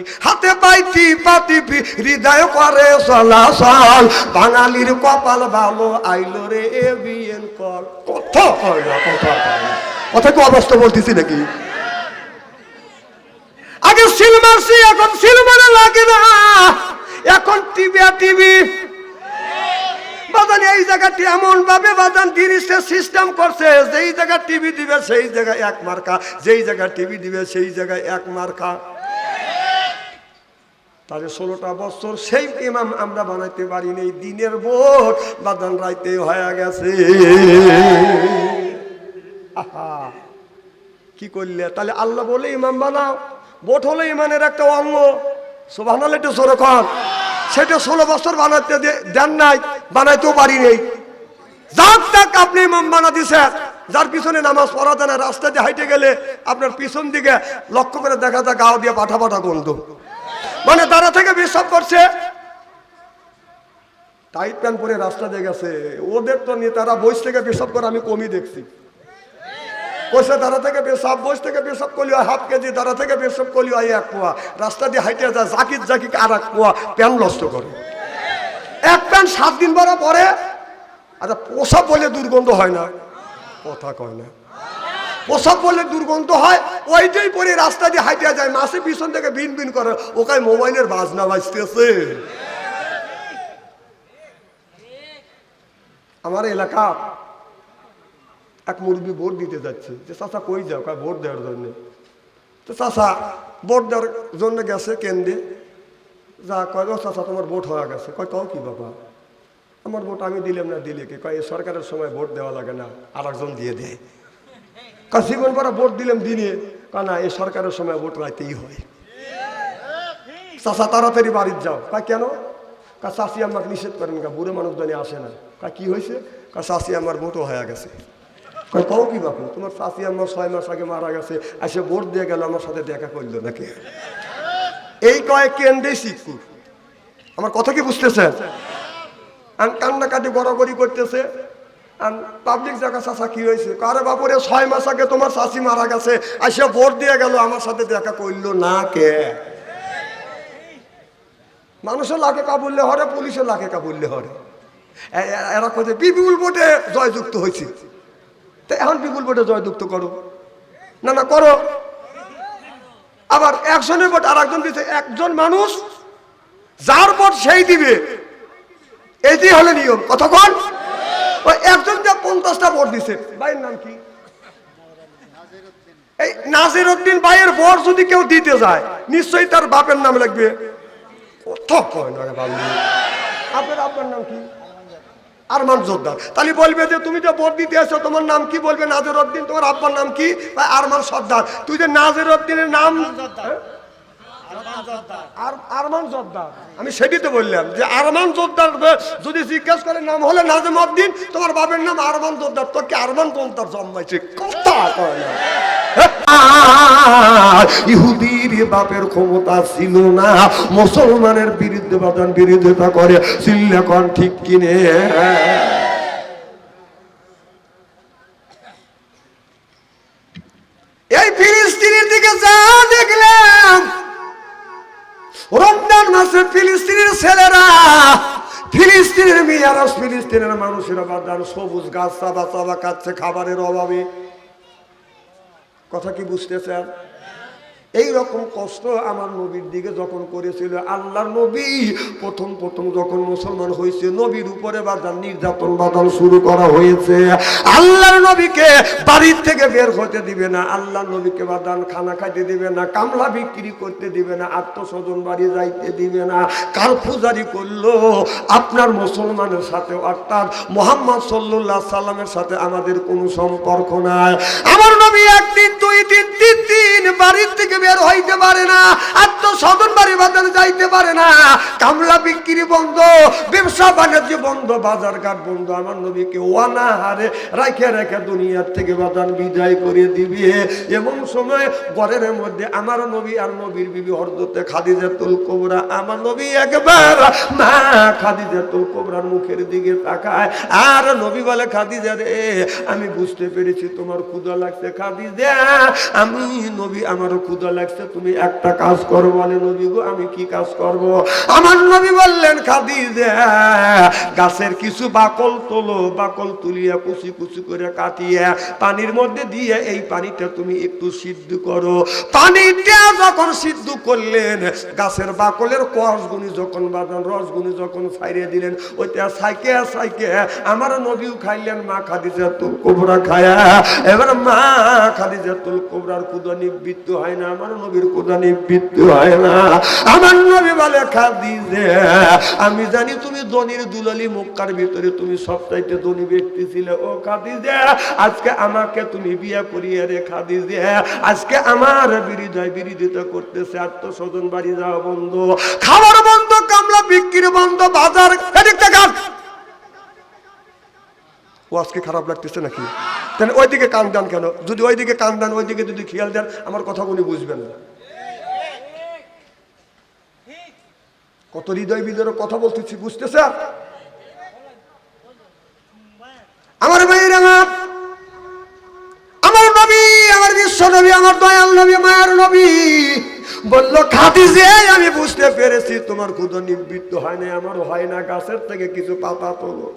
কি হাতে পাইতি পাতিপি হৃদয় করে চলাচল বাঙালির কপাল ভালো আইলো রে এবিএন কল কথা কয় না কথা কি অবস্থা বলতেছি নাকি আগে সিল মারছি এখন সিল মারা লাগে না এখন টিভি বাজান এই জায়গাটি এমন ভাবে বাজান তিরিশে সিস্টেম করছে যেই জায়গায় টিভি দিবে সেই জায়গায় এক মার্কা যেই জায়গায় টিভি দিবে সেই জায়গায় এক মার্কা তাহলে 16টা বছর সেই ইমাম আমরা বানাইতে পারি নেই দিনের ভোট বাজান রাইতে হয়ে গেছে কি করলে তাহলে আল্লাহ বলে ইমাম বানাও ভোট হলো ইমানের একটা অঙ্গ সুবহানাল্লাহ একটু জোরে কর সেটা 16 বছর বানাতে দেন নাই বানাইতেও পারি নেই যাক তাক আপনি ইমাম বানা দিছে যার পিছনে নামাজ পড়া যায় না রাস্তা দিয়ে হাইটে গেলে আপনার পিছন দিকে লক্ষ্য করে দেখা যায় গাও দিয়ে পাঠা পাঠা গন্ধ মানে তারা থেকে বিশ্বাস করছে টাইট প্যান্ট পরে রাস্তা দিয়ে গেছে ওদের তো নিয়ে তারা বইস থেকে বিশ্বাস করে আমি কমই দেখছি বসে তারা থেকে পেশাব বস থেকে পেশাব করলি হয় হাফ কেজি তারা থেকে পেশাব করলি হয় 1 পোয়া রাস্তা দিয়ে হাইটে যায় জাকির আর 1 পোয়া প্যান নষ্ট করে এক প্যান 7 দিন পরে আচ্ছা পোশাক বলে দুর্গন্ধ হয় না কথা কয় না পোশাক বলে দুর্গন্ধ হয় ওইটাই পরে রাস্তা দিয়ে হাইটে যায় মাসে পিছন থেকে বিন বিন করে ওখানে মোবাইলের বাজনা বাজতেছে আমার এলাকা এক মুরব্বী ভোট দিতে যাচ্ছে যে চাচা কই যাও কয় ভোট দেওয়ার জন্য তো চাচা ভোট দেওয়ার জন্য গেছে কেন্দ্রে যা কয় ও চাচা তোমার ভোট হয়ে গেছে কয় তাও কি বাবা আমার ভোট আমি দিলাম না দিলে কি কয় এই সরকারের সময় ভোট দেওয়া লাগে না আর একজন দিয়ে দেয় কয় জীবন পরে ভোট দিলাম দিনে কয় না এই সরকারের সময় ভোট রাইতেই হয় চাচা তাড়াতাড়ি বাড়ির যাও কয় কেন কয় চাষি আমাকে নিষেধ করেন কা বুড়ো মানুষজনে আসে না কয় কি হয়েছে কয় চাষি আমার ভোটও হয়ে গেছে কয় তাও কি বাপু তোমার চাষি আমার 6 মাস আগে মারা গেছে এসে ভোট দিয়ে গেল আমার সাথে দেখা করলো নাকি এই কয় কেন্দ্রে শিক্ষু আমার কথা কি বুঝতেছেন কান্নাকাটি গড়াগড়ি করতেছে পাবলিক জায়গা চাষা কি হয়েছে কারে বাপুরে 6 মাস আগে তোমার চাষি মারা গেছে এসে ভোট দিয়ে গেল আমার সাথে দেখা করলো না কে মানুষের লাখে কাবুললে হরে পুলিশের লাখে কাবুললে হরে এরা কোথায় বিপুল ভোটে জয়যুক্ত হয়েছে তো এখন বিপুল ভোটে জয়যুক্ত করো না করো আবার একজনের ভোট আর একজন দিচ্ছে একজন মানুষ যার ভোট সেই দিবে এটি হলে নিয়ম কতক্ষণ ওই একজন যে 50টা ভোট দিছে ভাইয়ের নাম কি এই নাজির উদ্দিন ভাইয়ের ভোট যদি কেউ দিতে যায় নিশ্চয়ই তার বাপের নাম লাগবে আপনার নাম কি আরমান জোরদার তাহলে বলবে যে তুমি যে ভোট দিতে আসছো তোমার নাম কি বলবে নাজির উদ্দিন তোমার আব্বার নাম কি আরমান সর্দার তুই যে নাজির উদ্দিনের নাম আরমান জোরদার আমি সেটিতে বললাম যে আরমান জোরদার যদি জিজ্ঞেস করে নাম হলে নাজিম উদ্দিন তোমার বাবার নাম আরমান জোরদার তোর কি আরমান জোরদার জন্মাইছে কথা কয় না ইহুদির বাপের ক্ষমতা ছিল না মুসলমানের বিরুদ্ধে বাদান বিরোধিতা করে সিল্লাকন ঠিক কিনে এই ফিলিস্তিনের দিকে যা দেখলাম রমজান মাসে ফিলিস্তিনের ছেলেরা ফিলিস্তিনের মেয়েরা ফিলিস্তিনের মানুষেরা বাদান সবুজ গাছ চাবা চাবা খাচ্ছে খাবারের অভাবে কথা কি বুঝতেছেন এই রকম কষ্ট আমার নবীর দিকে যখন করেছিল আল্লাহর নবী প্রথম যখন মুসলমান হয়েছে নবীর উপরে বাদান নির্যাতন বাদান শুরু করা হয়েছে আল্লাহর নবীকে বাড়ির থেকে বের হতে দিবে না আল্লাহর নবীকে বাদান খানা খাইতে দিবে না কামলা বিক্রি করতে দিবে না আত্মস্বজন বাড়ি যাইতে দিবে না কারফিউ জারি করলো আপনার মুসলমানের সাথে অর্থাৎ মুহাম্মদ সাল্লাল্লাহু আলাইহি সাল্লামের সাথে আমাদের কোনো সম্পর্ক নাই আমার নবী একদিন 2 দিন 3 দিন বাড়ির থেকে বের হইতে পারে না আত্মস্বজন বাড়ি বাদান যাইতে পারে না, কামলা বিক্রি বন্ধ, ব্যবসা বাণিজ্য বন্ধ, বাজার ঘাট বন্ধ। আমার নবীকে অনাহারে রাখে রেখে দুনিয়ার থেকে বাদান বিদায় করে দিবি। এমন সময় ঘরের মধ্যে আমার নবী আর নবীর বিবি হযরতে খাদিজাতুল কুবরা, আমার নবী একবার মা খাদিজাতুল কুবরার মুখের দিকে তাকায় আর নবী বলে, খাদিজা রে, আমি বুঝতে পেরেছি তোমার ক্ষুধা লাগছে। খাদিজা, আমি নবী আমারও ক্ষুধা লাগছে, তুমি একটা কাজ করো। বলে, নবী গো, আমি কি কাজ করব? আমার নবী বললেন, খাদিজা, গাছের কিছু বাকল তোলো, বাকল তুলিয়া কুচি কুচি করে কাটিয়ে পানির মধ্যে দিয়ে এই পানিটা তুমি একটু সিদ্ধ করো। পানিটা যখন সিদ্ধ করলেন, গাছের বাকলের কষগুনি যখন বাদান রসগুনি যখন ছাইড়ে দিলেন, ওইটা সাইকে সাইকে আমার নবীও খাইলেন, মা খাদিজাতুল কুবরা খায়া। এবার মা খাদিজাতুল কুবরার ক্ষুধা নিবৃত্ত হয় না, আমার নবীর ক্ষুধা নিবৃত্ত হয় না। আমার নবী বলে, খাদিজা, আমি জানি তুমি ধনির দুলালি, মক্কার ভিতরে তুমি সবচাইতে ধনী ব্যক্তি ছিলে। ও খাদিজা, আজকে আমাকে তুমি বিয়ে করিয়ে রে। খাদিজা, আজকে আমার বিরোধিতা করতেছে, আত্মস্বজন বাড়ি যাওয়া বন্ধ, খাবার বন্ধ, কামলা বিক্রি বন্ধ, বাজার ও আজকে খারাপ লাগতেছে নাকি? তাহলে ওইদিকে কান দেন কেন? যদি ওইদিকে কান দেন, ওইদিকে যদি খেয়াল দেন, আমার কথাগুলি বুঝবেন না। কত হৃদয় বিদয়ের কথা বলতেছি, বুঝতেছে? আমার ভাইয়ের, আমার নবী, আমার বিশ্ব নবী, আমার দয়াল নবী, মায়ের নবী বলল, খাদিজা, আমি বুঝতে পেরেছি তোমার ক্ষুধা নিবৃত্ত হয় না, আমারও হয় না। গাছের থেকে কিছু পাতা তোলো।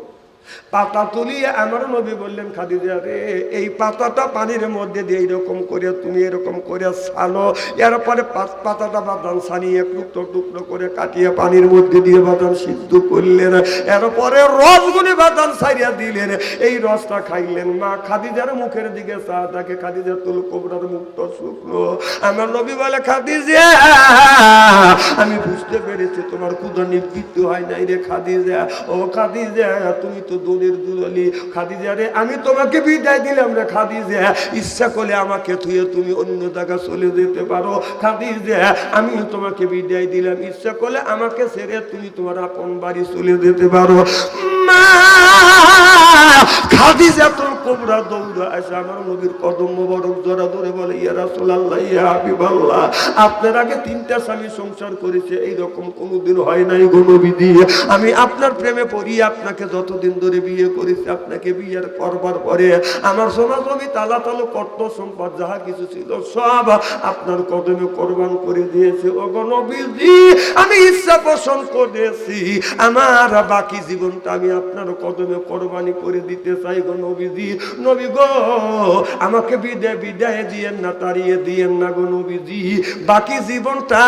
পাতা তুলিয়ে আমার নবী বললেন, খাদিজা রে, এই পাতাটা পানির মধ্যে দিয়ে এইরকম করে তুমি এরকম করে ছানো। এরপরে পাতাটা বাদাম ছানিয়ে টুকরো টুকরো করে কাটিয়ে পানির মধ্যে দিয়ে বাদাম সিদ্ধ করলেন। এরপরে রসগুলি বাদাম ছাড়িয়ে দিলেন, এই রসটা খাইলেন। মা খাদিজার মুখের দিকে চা তাকে, খাদিজাতুল কুবরার মুখটা শুকনো। আমার নবী বলে, খাদিজা, আমি বুঝতে পেরেছি তোমার ক্ষুধা নিবৃত্ত হয় নাই রে। খাদিজা, ও খাদিজা, তুমি তো দোলের দুলালি। খাদিজা রে, আমি তোমাকে বিদায় দিলাম রে। খাদিজা, ইচ্ছা করলে আমাকে থুয়ে তুমি অন্য জায়গা চলে যেতে পারো। খাদিজা, আমি তোমাকে বিদায় দিলাম, ইচ্ছা করলে আমাকে ছেড়ে তুমি তোমার আপন বাড়ি চলে যেতে পারো। মা খাদিজাতুল কুবরা দৌড়ে আসে আমার নবীর কদম মোবারক জড়া ধরে বলে, ইয়া রাসূলুল্লাহ, ইয়া হাবিবাল্লাহ, আপনার আগে 3টা স্বামী সংসার করেছে, এইরকম কোনোদিন হয় নাই গো নবীজি। আমি আপনার প্রেমে পড়ি, আপনাকে যতদিন ধরে বিয়ে করেছি, আপনাকে বিয়ের করবার পরে আমার সোনা জমি তালা তালো কর্ত সম্পদ যাহা কিছু ছিল সব আপনার কদমে কোরবান করে দিয়েছে। ও গো নবীজি, আমি ইচ্ছা পোষণ করেছি, আমার বাকি জীবনটা আমি আপনার কদমে কোরবানি করে দিতে চাই গো নবীজি। নবী গো, আমাকে বিদায় দিয়েন না, তাড়িয়ে দিয়েন না গো নবীজি। বাকি জীবনটা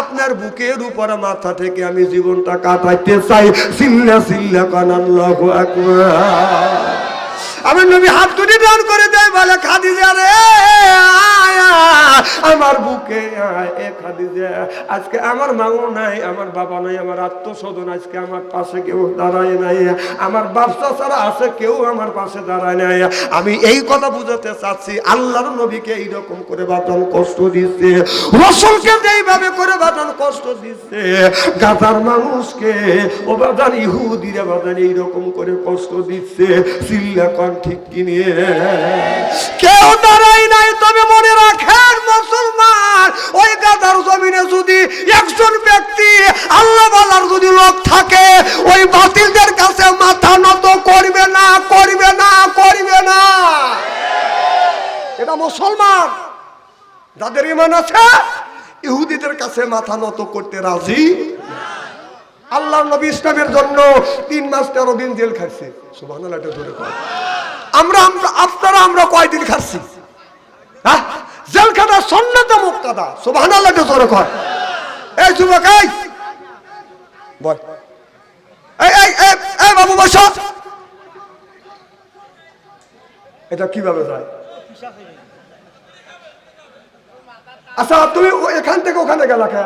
আপনার বুকের উপর মাথা থেকে আমি জীবনটা কাটাইতে চাই। সিল্লা সিল্লা কান আল্লাহু আকবার। আমার নবী হাত দুটি দান করে দেয়, বলে, খাদিজা রে, আমার বুকে এ খাদিজা, আজকে আমার মাও নাই, আমার বাবা নাই, আমার আত্মস্বজন আজকে আমার পাশে কেউ দাঁড়ায় নাই, আমার বাচ্চা ছাড়া আছে কেউ আমার পাশে দাঁড়ায় নাই। আমি এই কথা বুঝাতে চাচ্ছি, আল্লাহর নবীকে এইরকম করে বাদন কষ্ট দিচ্ছে, রসুলকে যেইভাবে করে বাদন কষ্ট দিচ্ছে, গাজার মানুষকে ও বাদান ইহুদিরা বাদান এইরকম করে কষ্ট দিচ্ছে। সিল্লা কন ঠিক কিনে কেউ দাঁড়ায় নাই। তবে মনে রাখেন মুসলমান, ওই গাদার জমিনে যদি একজন ব্যক্তি আল্লাহ বলার যদি লোক থাকে, ওই বাতিলদের কাছে মাথা নত করবে না, করবে না, করবে না। এটা মুসলমান যাদের ঈমান আছে, ইহুদিদের কাছে মাথা নত করতে রাজি। আল্লাহর নবী ইসলামের জন্য 3 মাস 13 দিন জেল খাইছে। সুবহানাল্লাহ, এটা ধরে কয়। আমরা কয়দিন খাচ্ছি? হ্যাঁ, জেল খাটা সুন্নাতে মুক্তাদা। সুবহানাল্লাহ, এটা ধরে কয়। এই যুবক, এই বল, এই বাবু বসো। এটা কিভাবে যায়? আচ্ছা, তুমি এখান থেকে ওখানে গেলা কে?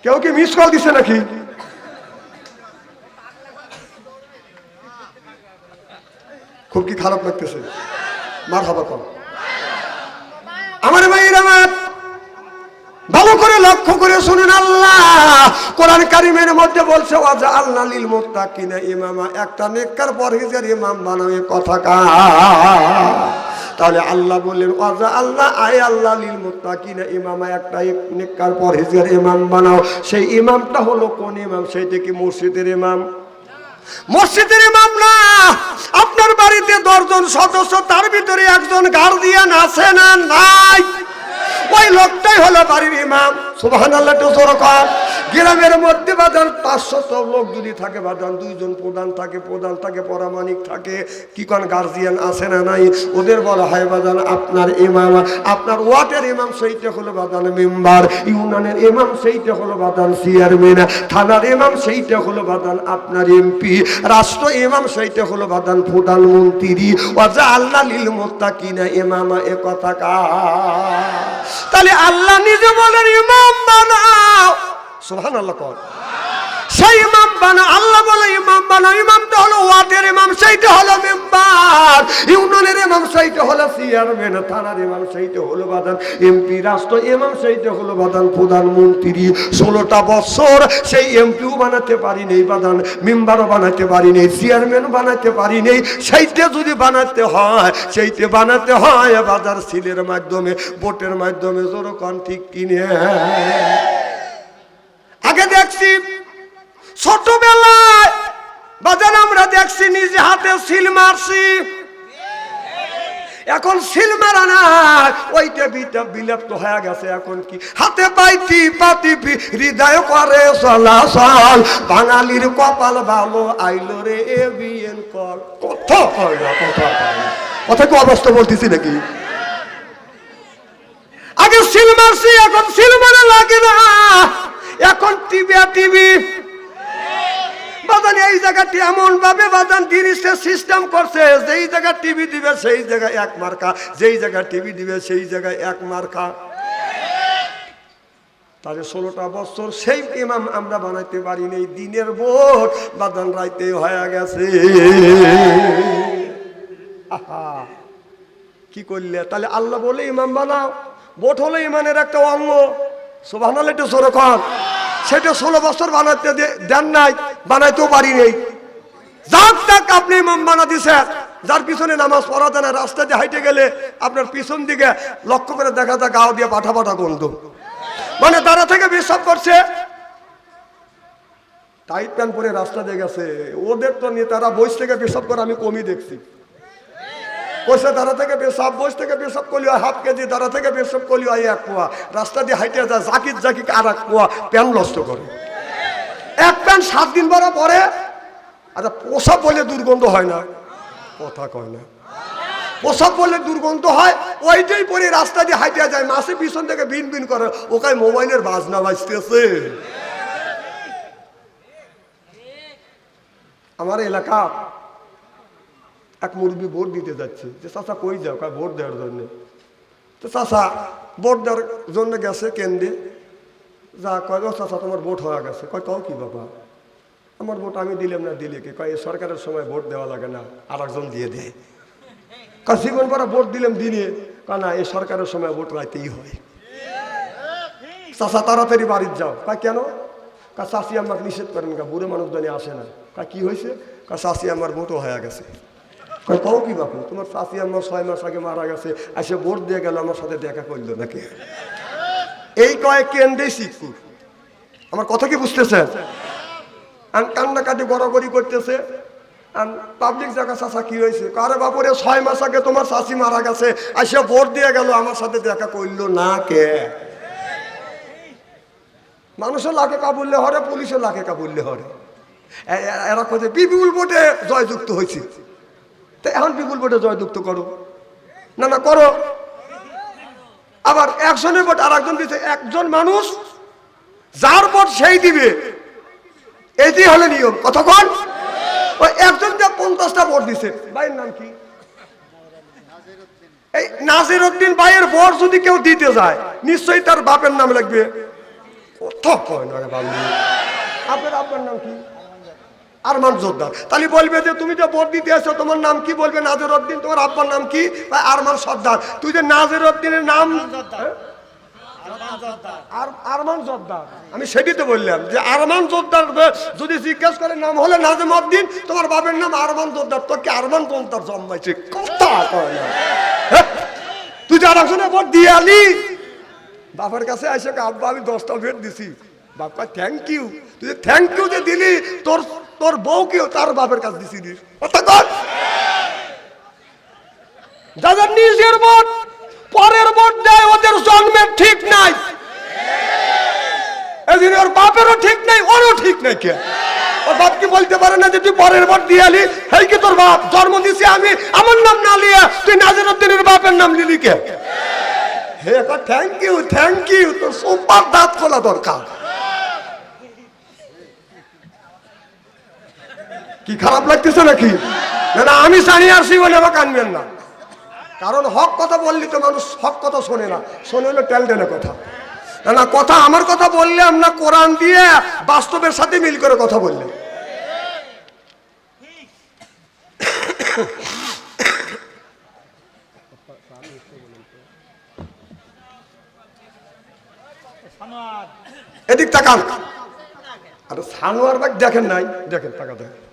কেউ কি মিস কল দিছে নাকি? খুব কি খারাপ লাগতেছে? মারহাবা কর। আমার ভাইয়ের, আমার ভালো করে লক্ষ্য করে শুনুন, আল্লাহ কোরআন কারীমের মধ্যে বলছে ওয়াজআলনা লিল মুত্তাকিনা ইমামা, একটা নেককার পরহেজগার ইমাম বানাবে কথা কা। তাহলে আল্লাহ বললেন ওয়াজআলনা আয় আল্লাহ লিল মুত্তাকিনা ইমামা, একটা নেককার পরহেজগার ইমাম বানাও। সেই ইমামটা হলো কোন ইমাম? সেইটা কি মসজিদের ইমাম? মসজিদের ইমাম না। আপনার বাড়িতে 10 জন সদস্য, তার ভিতরে একজন গার্ডিয়ান আছে না নাই? ওই লোকটাই হলো বাড়ির ইমাম। সুবহানাল্লাহ, তো জোরে কর। গ্রামের মধ্যে বাজান 500 লোক যদি থাকে, বাজান 2 জন প্রধান থাকে পরামানিক থাকে, কি কোন গার্জিয়ান আছে না নাই? ওদের বলা হয় বাজান আপনার ইমাম। আপনার ওয়ার্ডের ইমাম সেইটা হলো বাজান মেম্বার, ইউনিয়নের ইমাম সেইটা হলো বাজান চেয়ারম্যান, থানার ইমাম সেইটা হলো বাজান আপনার এমপি, রাষ্ট্র ইমাম সেইটা হলো বাজান প্রধানমন্ত্রী। ওয়াজআলনা লিল মুত্তাকিনা ইমামা, এ কথা কা। তাহলে আল্লাহ নিজে বলেন ইমাম বানাও। সুবহানাল্লাহ কর। সেই ইমাম বানাও, আল্লাহ বলে ইমাম বানাও। ইমামটা হলো ওয়ার্ডের ইমাম, সেইটা হলো মেম্বার, ইউনিয়নের ইমাম সেইটা হলো চেয়ারম্যান, থানার ইমাম সেইটা হলো বাদান এমপি, রাষ্ট্র ইমাম সেইটা হলো বাদান প্রধানমন্ত্রী। 16টা বছর সেই এমপিও বানাতে পারি নেই বাদান, মেম্বারও বানাতে পারি নেই, চেয়ারম্যান বানাতে পারি নেই। সেইটা যদি বানাতে হয় বাজার সিলের মাধ্যমে, ভোটের মাধ্যমে। যেরকম ঠিক কিনে আগে দেখছি ছোটবেলায় বাজার আমরা দেখছি নিজে হাতে সিল মারছি। এখন সিল মারা না, ওইটা বিলুপ্ত হয়ে গেছে। এখন কি হাতে পাইতি পাতিপি, হৃদয় করে চলাচল, বাঙালির কপাল ভালো আইলো রে এবিএন কল। কথা কয় না, কথা কি অবস্থা বলতেছি নাকি? আগে সিল মারছি, এখন সিল মারা লাগে না। এখন টিভি বাজান, এই জায়গাটি এমন ভাবে বাজান ডিজিটাল সিস্টেম করছে, যেই জায়গায় টিভি দিবে সেই জায়গায় 1 মার্কা, যেই জায়গায় টিভি দিবে সেই জায়গায় 1 মার্কা। তাহলে 16টা বছর সেই ইমাম আমরা বানাইতে পারি নেই। দিনের ভোট বাজান রাইতে হয়ে গেছে। আহা, কি করলে? তাহলে আল্লাহ বলে ইমাম বানাও। ভোট হলো ইমানের একটা অঙ্গ। সুবহানাল্লাহ, একটু জোরে কর। সেটা 16 বছর বানাতে দেন নাই, বানাইতেও পারি নেই। যাক আপনি ইমাম বানা দিছে, যার পিছনে নামাজ পড়া যায় না, রাস্তা দিয়ে হাইটে গেলে আপনার পিছন দিকে লক্ষ্য করে দেখা যায় গাও দিয়ে পাঠা গন্ধ, মানে তারা থেকে বিশ্বাস করছে। টাইট প্যান্ট পরে রাস্তা দিয়ে গেছে, ওদের তো নেতারা বইস থেকে পেশাব করে আমি কমই দেখছি। বসে দাঁড়া থেকে পেশাব, বস থেকে পেশাব করলি হয় 1/2 কেজি, দাঁড়া থেকে পেশাব করলি হয় 1 পোয়া। রাস্তা দিয়ে হাইটে যায় জাকির আর 1 পোয়া প্যান নষ্ট করে। এক প্যান 7 দিন পরে। আচ্ছা, পোশাক বলে দুর্গন্ধ হয় না? কথা কয় না। পোশাক বলে দুর্গন্ধ হয়, ওইটাই পরে রাস্তা দিয়ে হাইটে যায়, মাসে পিছন থেকে বিন করে, ওখানে মোবাইলের বাজনা বাজতেছে। আমার এলাকা এক মুরব্বী ভোট দিতে যাচ্ছে, যে চাচা কই যাও? কয় ভোট দেওয়ার জন্য। তো চাচা ভোট দেওয়ার জন্য গেছে কেন্দ্রে। যা কয়, ও চাচা তোমার ভোট হয়ে গেছে। কয় তাও কি বাবা, আমার ভোট আমি দিলাম না, দিলে কি? কয় এই সরকারের সময় ভোট দেওয়া লাগে না, আর একজন দিয়ে দেয়। কয় জীবন পরে ভোট দিলাম দিনে। কয় না, এই সরকারের সময় ভোট রাইতেই হয়। চাচা তাড়াতাড়ি বাড়ির যাও। কয় কেন? কয় চাষি আমাকে নিষেধ করেন, কা বুড়ো মানুষ জানি আসে না। কয় কি হয়েছে? কয় চাষি আমার ভোটও হয়ে গেছে। কয় তাও কি বাপু, তোমার চাষি আমার 6 মাস আগে মারা গেছে, এসে ভোট দিয়ে গেল, আমার সাথে দেখা করলো নাকি? এই কয়েক কেন্দ্রে শিখছি। আমার কথা কি বুঝতেছেন? কান্নাকাটি গড়াগড়ি করতেছে। পাবলিক জায়গা, চাষা কি হয়েছে? কারে বাপুরে 6 মাস আগে তোমার চাষি মারা গেছে, এসে ভোট দিয়ে গেল, আমার সাথে দেখা করলো না কে? মানুষের লাখে কাবুললে হরে, পুলিশের লাখে কাবুললে হরে। এরা কোথায় বিপুল ভোটে জয়যুক্ত হয়েছে। তো এখন বিপুল ভোটে জয়যুক্ত করো না করো। আবার একজনের ভোট আর একজন দিচ্ছে, একজন মানুষ যার ভোট সেই দিবে, এটি হলে নিয়ম। কতক্ষণ ওই একজন যে 50টা ভোট দিছে, ভাইয়ের নাম কি? এই নাজির উদ্দিন ভাইয়ের ভোট যদি কেউ দিতে যায়, নিশ্চয়ই তার বাপের নাম লাগবে। আপনার নাম কি? আরমান জোরদার। তাহলে বলবে যে তুমি যে ভোট দিতে আসছো, তোমার নাম কি? বলবে নাজির উদ্দিন। তোমার আব্বার নাম কি? আরমান সর্দার। তুই যে নাজির উদ্দিনের নাম আর আরমান জোদ্দার। আমি সেটাই তো বললাম যে আরমান জোদ্দার যদি জিজ্ঞেস করে নাম হলে নাজমউদ্দিন, তোমার বাবার নাম আরমান জোদ্দার, তোর কি আরমান জোদ্দার জন্মাইছে? কথা কয় না। তুই যার আসলে ভোট দিয়ে আলি, বাবার কাছে এসে আব্বা আমি 10টা ভোট দিছি, বাবা থ্যাংক ইউ। তুই থ্যাংক ইউ যে দিলি, তোর তোর বউকেও তার বাপের কাছে দিছি দিস। যাদের নিজের ভোট পরের ভোট দেয়, ওদের জন্মের ঠিক নাই, এদিন ওর বাপেরও ঠিক নাই, ওরও ঠিক নাই। কে ওর বাপ কি বলতে পারে না যে তুই পরের ভোট দিয়ে আলি? হেই কি তোর বাপ জন্ম দিছি আমি, আমার নাম না লিয়া তুই নাজিরউদ্দিনের বাপের নাম নিলি কে? হে থ্যাংক ইউ থ্যাংক ইউ, তোর সোমবার দাঁত খোলা দরকার। কি খারাপ লাগতেছে নাকি? না আমি জানি আসি বলে আমাকে আনবেন না, কারণ হক কথা বললি তো মানুষ হক কথা শোনে না, শোনে হলো টেলটেলে কথা। না কথা আমার কথা বললে আমরা কোরআন দিয়ে বাস্তবের সাথে মিল করে কথা বললে। এদিক তাকান। আরে সানোয়ার বাগ দেখেন নাই? দেখেন টাকা দেখেন।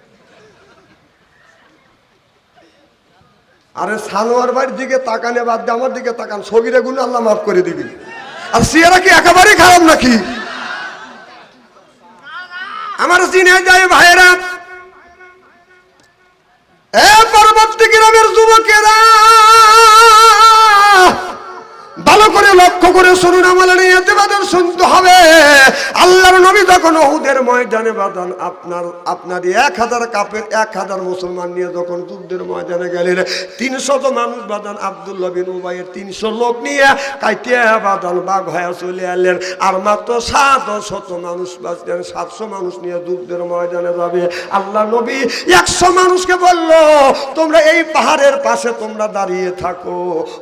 আরে সানোয়ার বাড়ির দিকে তাকানে বাদ দিয়ে আমার দিকে তাকান, সগিরে গুলো আল্লাহ মাফ করে দিবি। আর সিয়ারা কি একেবারেই খারাপ নাকি? আমার চিনে যায় ভাইয়েরা, এ পরবর্তী গ্রামের যুবকেরা ভালো করে লক্ষ্য করে শুনুন, আমাদের নিয়তে বাদন শুনতে হবে। আল্লাহর নবী যখন উহুদের ময়দানে বাদান আপনার 1000 কাফের 1000 মুসলমান নিয়ে যখন যুদ্ধের ময়দানে গেলেন, 300 মানুষ বাদান আব্দুল্লাহ বিন উবাইয়ের 300 লোক নিয়ে কাইটিয়া বাদান বাঘ হয়ে চলে এলেন। আর মাত্র 700 মানুষ বাঁচলেন, 700 মানুষ নিয়ে যুদ্ধের ময়দানে যাবে। আল্লাহ নবী 100 মানুষকে বলল, তোমরা এই পাহাড়ের পাশে তোমরা দাঁড়িয়ে থাকো,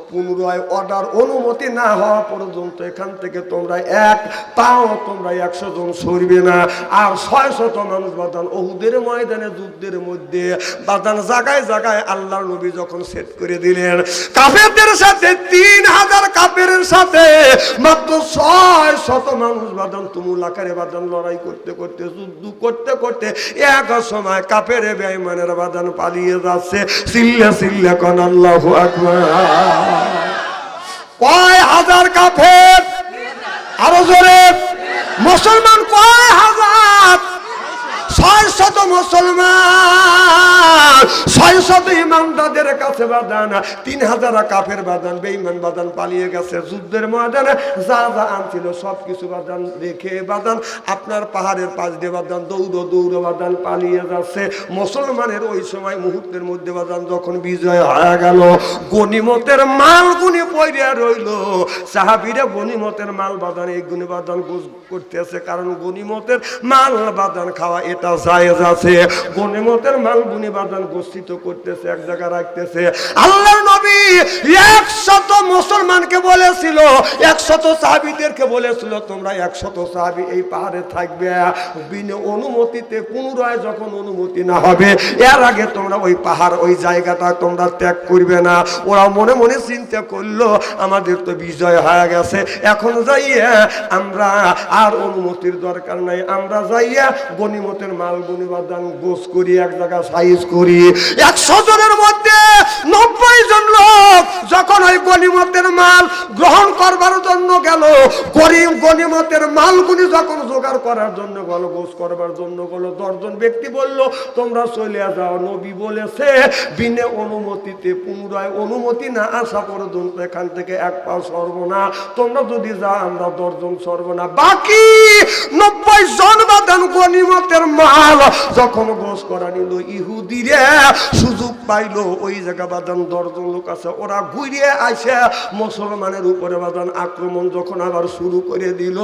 পুনরায় অর্ডার অনুমতি না হওয়া পর্যন্ত এখান থেকে তোমরা এক পাও তোমরা 100 জন সরবে না। আর 600 মানুষ বাদান উহুদের ময়দানে যুদ্ধের মধ্যে বাদান জায়গায় জায়গায় আল্লাহর নবী যখন সেট করে দিলেন, কাফেরদের সাথে 3000 কাফেরের সাথে মাত্র 600 মানুষ বাদান তুমুল আকারে বাদান লড়াই করতে করতে যুদ্ধ করতে করতে এক সময় কাফের বেঈমানের বাদান পালিয়ে যাচ্ছে। সিল্লা সিল্লা কোন আল্লাহু আকবার। কয় হাজার কাফের? আরো জোরে। মুসলমান কয় হাজার? 600 মুসলমান, 600 ইমানদারদের কাছে বাদান 3000 কাফের বাদান বেঈমান বাদান পালিয়ে গেছে। যুদ্ধের ময়দানে যা যা আনছিল সবকিছু বাদান রেখে বাদান আপনার পাহাড়ের পাশ দিয়ে বাদান দৌড় বাদান পালিয়ে যাচ্ছে। মুসলমানের ওই সময় মুহূর্তের মধ্যে বাদান যখন বিজয় হয়ে গেল, গনিমতের মাল গুনি পড়ে রইল। সাহাবীরা গনিমতের মাল বাদান এই গুনি বাদান গোছ করতেছে, কারণ গনিমতের মাল বাদান খাওয়া এটা জায়েজ আছে। গনিমতের মাল গুনি বাদান গোষ্ঠিত করতেছে, এক জায়গায় রাখতেছে। আল্লাহর নবী 100 মুসলমানকে বলেছিল, 100 সাহাবীদেরকে বলেছিল, তোমরা 100 সাহাবী এই পাহাড়ে থাকবে, বিনা অনুমতিতে পুনরায় যখন অনুমতি না হবে এর আগে তোমরা ওই পাহাড় ওই জায়গাটা তোমরা ত্যাগ করবে না। ওরা মনে মনে চিন্তা করলো, আমাদের তো বিজয় হয়ে গেছে, এখন যাইয়া আমরা আর অনুমতির দরকার নাই, আমরা যাইয়া গনিমতের মাল গুনিবাদান গোছ করি, এক জায়গায় সাইজ করি। 100 জনের মধ্যে 90 জন লোক যখন ওই গনিমতের মাল গ্রহণ করবার জন্য গেল, গনিমতের মালগুলি যখন জোগাড় করার জন্য গেল, গোছ করবার জন্য গেল, 10 জন ব্যক্তি বলল, তোমরা চলে যাও, নবী বলেছে বিনা অনুমতিতে পুনরায় অনুমতি না আসা পর্যন্ত এখান থেকে এক পাও সরব না, তোমরা যদি যাও আমরা 10 জন সরব না। বাকি 90 জন বাদান গনিমতের মাল যখন গোছ করা নিল, ইহুদিরা সুযোগ পাইলো, ওই জায়গা বাদান 10 জন লোক আছে, ওরা ঘুরিয়ে আসে মুসলমানের উপরে বাদান আক্রমণ যখন আবার শুরু করে দিল,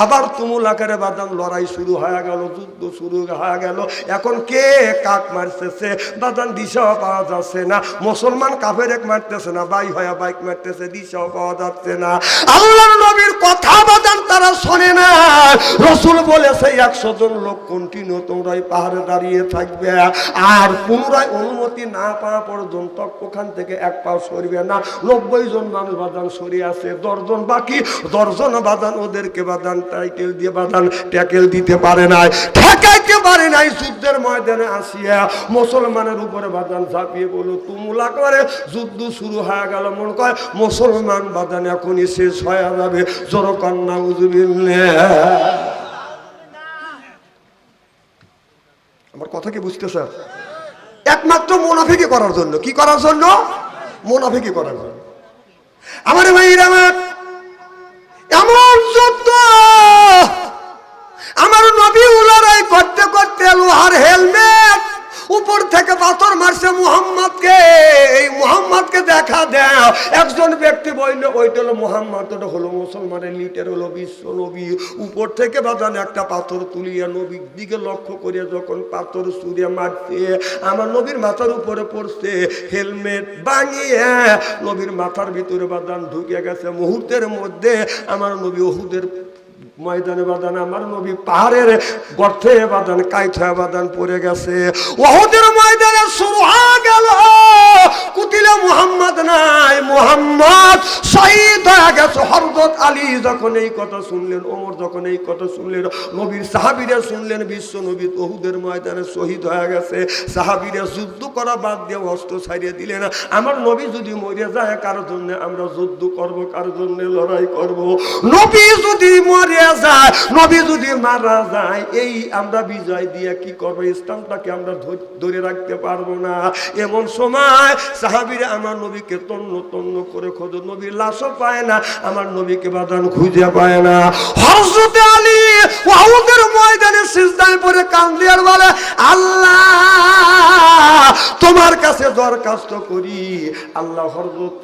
আবার তুমুল আকারে বাদান লড়াই শুরু হয়ে গেল, যুদ্ধ শুরু হয়ে গেল। এখন কে কাক মারতেছে বাদান দিশাও পাওয়া যাচ্ছে না, মুসলমান কাফের এক মারতেছে না, বাই হয়ে বাইক মারতেছে, দিশাও পাওয়া যাচ্ছে না। আল্লাহর নবীর কথা বাদান তারা শোনে না, রাসূল বলেছে 100 জন লোক কন্টিনিউ তোমরা এই পাহাড়ে দাঁড়িয়ে থাকবে, আর পুনরায় অনুমতি না পাওয়া পর্যন্ত ওখান থেকে এক পাও সরবে না। 90 জন মানুষ বাদান সরিয়ে আছে, 10 জন বাকি, 10 জন বাদান ওদেরকে বাদান টাইটেল দিয়ে বাদান ট্যাকেল দিতে পারে নাই, ঠেকাইতে পারে নাই। যুদ্ধের ময়দানে আসিয়া মুসলমানের উপরে বাদান ঝাঁপিয়ে বলো তুমুলা করে যুদ্ধ শুরু হয়ে গেল। মনে কয় মুসলমান বাদান এখনই শেষ হয়ে যাবে। জোরে কন্যা উজুবিল্লাহ। আমার কথা কি বুঝতে স্যার? একমাত্র মুনাফিকি করার জন্য। কি করার জন্য? মুনাফিকি করার জন্য। আমার ভাইরা আমার, এমন যুদ্ধ আমার নবী লড়াই করতে করতে লোহার হেলমেট উপর থেকে পাথর মারছে মুহাম্মদকে। এই মুহাম্মদকে দেখা দেয় একজন ব্যক্তি বলল ওইটা হলো মুহাম্মদ, ওটা হলো মুসলমানের লিডার, হলো বিশ্ব নবী। উপর থেকে বাজান একটা পাথর তুলিয়া নবীর দিকে লক্ষ্য করিয়া যখন পাথর ছুঁড়ে মারছে আমার নবীর মাথার উপরে পড়ছে, হেলমেট ভাঙিয়ে নবীর মাথার ভিতরে বাজান ঢুকে গেছে। মুহূর্তের মধ্যে আমার নবী উহুদের ময়দানে বাদান, আমার নবী পাহাড়ের গর্তে বাদান কাইথা বাদান পড়ে গেছে। উহুদের ময়দানে শুরু হয়ে গেল কুতিলা মুহাম্মদ নাই, মুহাম্মদ শহীদ হয়ে গেছে। হযরত আলী যখন এই কথা শুনলেন, ওমর যখন এই কথা শুনলেন, নবীর সাহাবীরা শুনলেন বিশ্ব নবী উহুদের ময়দানে শহীদ হয়ে গেছে। সাহাবীরা যুদ্ধ করা বাদ দিয়ে অস্ত্র ছাড়িয়ে দিলেন। আমার নবী যদি মরে যায় কার জন্য আমরা যুদ্ধ করব, কার জন্য লড়াই করব? নবী যদি মরে যায়, নবী যদি মারা যায়, এই আমরা বিজয় দিয়ে কি করব? ইসলামটাকে আমরা ধরে রাখতে পারবো না। এমন সময় সাহাবীরা আমার নবীকে তন্ন তন্ন করে খোঁজে, নবীর লাশও পায় না, আমার নবীকে বাদান খুঁজে পায় না। হযরত আলী উহুদের ময়দানে সিজদায় পড়ে কান্দে আর বলে আল্লাহ তোমার কাছে দরখাস্ত করি, আল্লাহ হযরত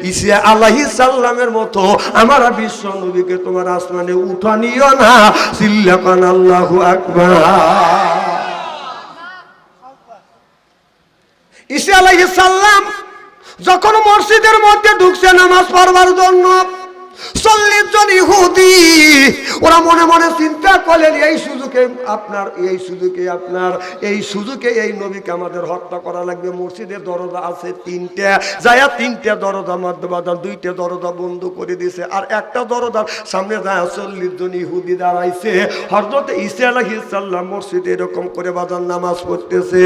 ঈসা আলাইহিস সালামের মতো আমার বিশ্ব নবীকে তোমার আসমানে উঠা নিও না। সিল্লাকান আল্লাহু আকবার। ঈসা আলাইহিস সালাম যখন মসজিদের মধ্যে ঢুকছে নামাজ পড়বার জন্য, 40 জন ইহুদি ওরা মনে মনে চিন্তা করলেন এই সুযোগে এই নবীকে আমাদের হত্যা করা লাগবে। মসজিদের দরজা আছে 3টা, যায় 3টা দরজার মধ্যে বাধা 2টা দরজা বন্ধ করে দিয়েছে, আর একটা দরজার সামনে যায় 40 জন ইহুদি দাঁড়াইছে। হযরত ঈসা আলাইহিস সালাম মসজিদে এরকম করে বাজার নামাজ পড়তেছে।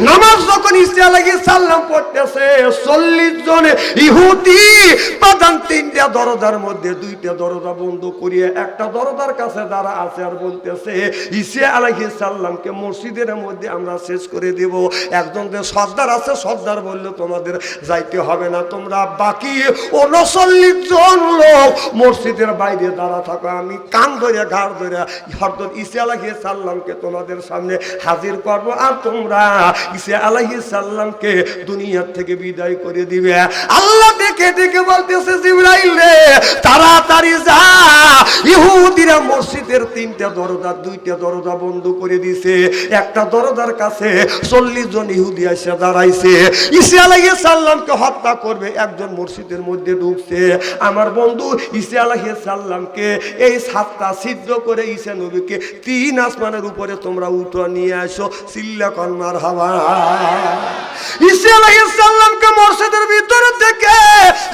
নামাজ যখন ঈসা আলাইহিস সালাম পড়তেছে, 40 জন ইহুদি বাজান 3টা দরজার মধ্যে 2টা দরজা বন্ধ করিয়ে একটা দরজার কাছে দাঁড়া আছে আর বলতেছে ঈসা আলাইহিস সালামকে মসজিদের মধ্যে আমরা শেষ করে দেব। একজন যে সর্দার আছে, সর্দার বলল তোমাদের যাইতে হবে না, তোমরা বাকি 39 জন লোক মসজিদের বাইরে দাঁড়া থাকো, আমি কান ধরে ঘাড় ধরে হযরত ঈসা আলাইহিস সালামকে তোমাদের সামনে হাজির করব, আর তোমরা ঈসা আলাইহিস সালামকে দুনিয়া থেকে বিদায় করে দিবে। আল্লাহ দেখে দেখে বলতেছে জিবরাইল রে তাড়াতাড়ি যা। ইহুদিরা মসজিদের 3টা দরজা 2টা দরজা বন্ধ করে দিয়েছে। একটা দরজার কাছে 40 জন ইহুদি এসে দাঁড়াইছে, ঈসা আলাইহিস সালামকে হত্যা করবে। একজন মসজিদের মধ্যে ঢুকছে, আমার বন্ধু ঈসা আলাইহিস সালামকে এই 7টা ছিদ্র করে ঈসা নবীকে 3 আসমানের উপরে তোমরা উঠো নিয়ে আসো। সিল্লাকান মারহাবা। ঈসা আলাইহিস সালামকে মসজিদের ভিতর থেকে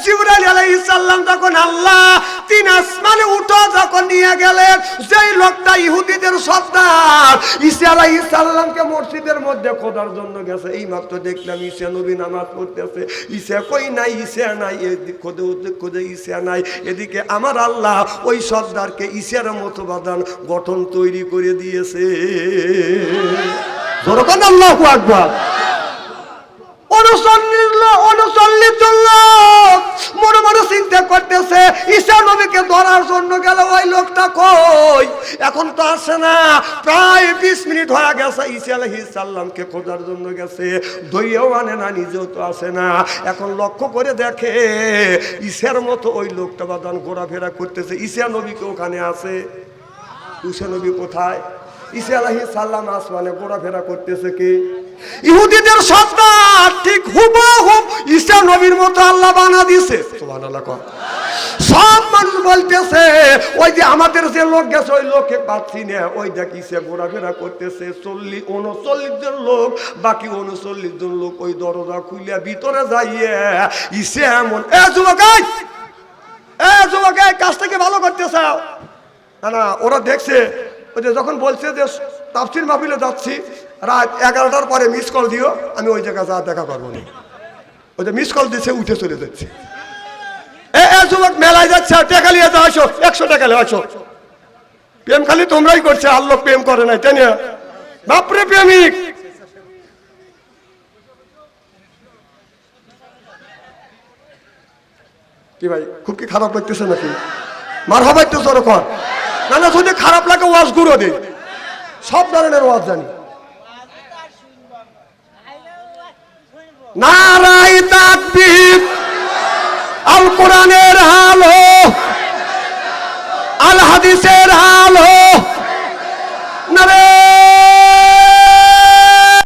জিবরাইল আলাইহিস সালাম যখন আল্লাহ 3 আসমানে উঠো যখন নিয়ে গেলেন, যেই লোকটা ইহুদিদের সর্দার ঈসা আলাইহিস সালামকে মসজিদের মধ্যে খোঁজার জন্য গেছে, এই মাত্র দেখলাম ঈসা নবী নামাজ পড়তেছে। ঈসা কই নাই, ঈসা নাই, এদিক খোঁজে ঈসা নাই। এদিকে আমার আল্লাহ ওই সর্দারকে ঈসার মতো বাদান গঠন তৈরি করে দিয়েছে। যখন আল্লাহু আকবার। 39 জন লোক মনে মনে চিন্তা করতেছে ঈসা নবীকে ধরার জন্য গেল, ওই লোকটা কই, এখন তো আসে না। প্রায় 20 মিনিট হয়ে গেছে ঈসা আলাইহিস সালামকে খোঁজার জন্য গেছে, ধৈর্যও আনে না, নিজেও তো আসে না। এখন লক্ষ্য করে দেখে ঈসার মতো ওই লোকটা বাদান ঘোরাফেরা করতেছে। ঈসা নবীকে ওখানে আছে, ঈসা নবী কোথায়? ঈসা আলাইহিস সালাম আসমানে ঘোরাফেরা করতেছে। কি? ইহুদিদের সর্দার ঠিক হুবহু ঈসা নবীর মতো আল্লাহ বানা দিয়েছে। সুবহানাল্লাহ। সব মানুষ বলতেছে ওই যে আমাদের যে লোক গেছে, ওই লোকে পাচ্ছি না, ওই দেখিছে ঘোরাফেরা করতেছে 39 জন লোক, বাকি 39 জন লোক ওই দরজা খুলিয়া ভিতরে যাইয়ে ইসে এমন যুবক কাজ থেকে ভালো করতেছে না। ওরা দেখছে ওই যে যখন বলছে যে তাফসীর মাহফিলে যাচ্ছি রাত 11টার পরে মিস কল দিও, আমি ওই জায়গায় যা দেখা করবো না। ওই যে মিস কল দিচ্ছে উঠে চলে যাচ্ছে। যুবক মেলায় যাচ্ছে, টাকা নিয়ে যাও, আসো 100 টাকা নিয়ে আসো। প্রেম খালি তোমরাই করছে, আল্লাহ প্রেম করে নাই, তাই না? বাপরে প্রেমিক। কি ভাই খুব কি খারাপ লাগতেছে নাকি? মার হবাই তো জোর কর না, না যদি খারাপ লাগে ওয়াজ গুঁড়ো দিই, সব ধরনের ওয়াজ জানি। নারাই তাকবীর, আল কোরআনের আলো, আল হাদিসের আলো,